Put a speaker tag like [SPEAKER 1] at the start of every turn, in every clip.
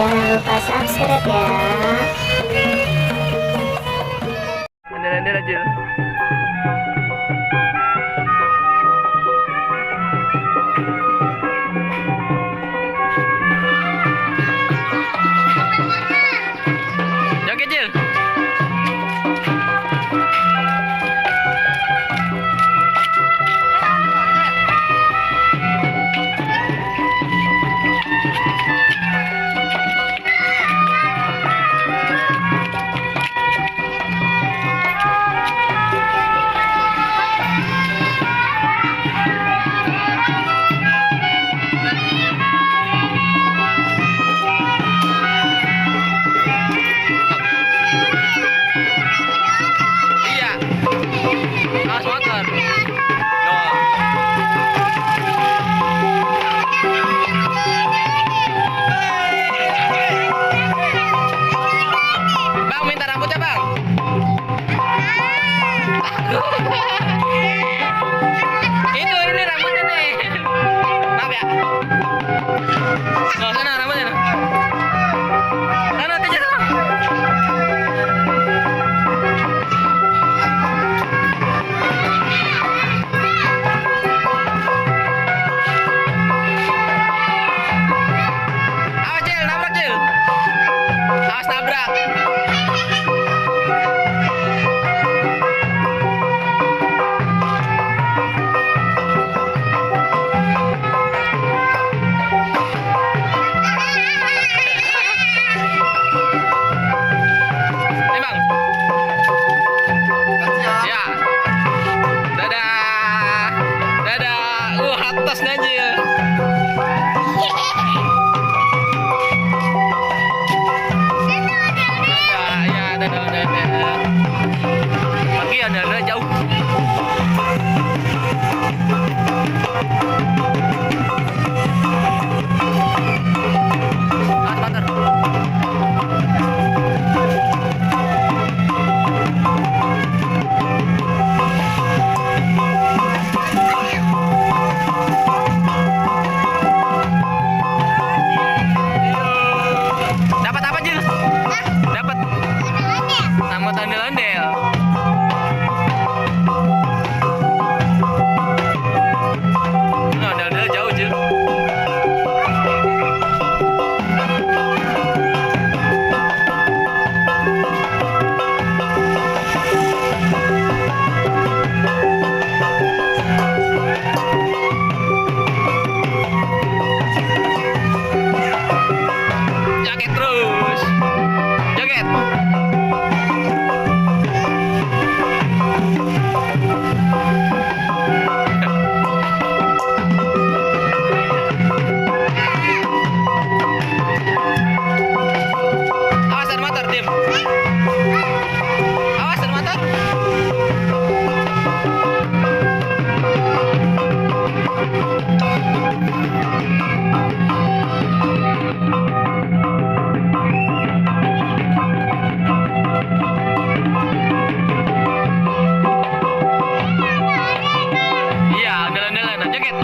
[SPEAKER 1] Jangan lupa subscribe ya.
[SPEAKER 2] Andel-andel aja. Joget, Jil. Iya. Awas motor. Doang. Bang, minta rambutnya, Bang. Ini rambutnya nih. Maaf ya. Sana rambutnya. Sana aja sana. Awas, Jil, nabrak, Jil. Awas nabrak. Nih, Bang. Ya. Dadah. Dadah. Atas Najil. Dadah, ya, dadah. Pergi ada jauh. Motor. Dapat apa, Jil? Dapat. Nama ondel-ondel. Ondel-ondel jauh, Jil. Joget terus. Joget. Awas ada motor, Dim. Awas ada motor. Iya, ondel-ondelan. Joget.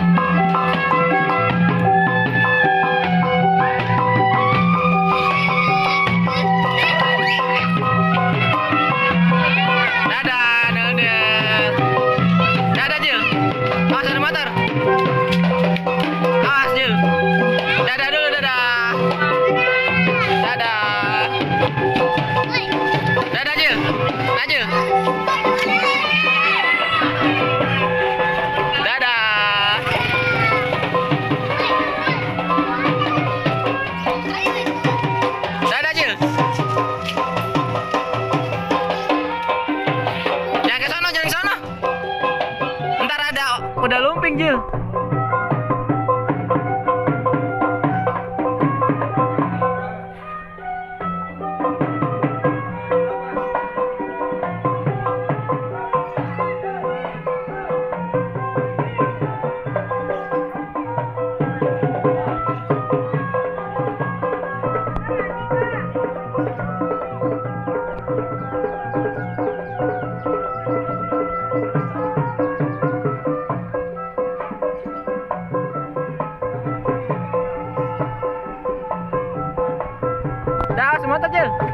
[SPEAKER 2] Dadah, ondel-ondel. Dadah, Jil. Awas ada motor. Awas, Jil. Dadah dulu, dadah. Dadah. Dadah, Jil. Najil. Dadah. Dadah, Jil. Jangan ke sono, jangan ke sono. Ntar ada udah lumping, Jil. Dah, semotor Cil.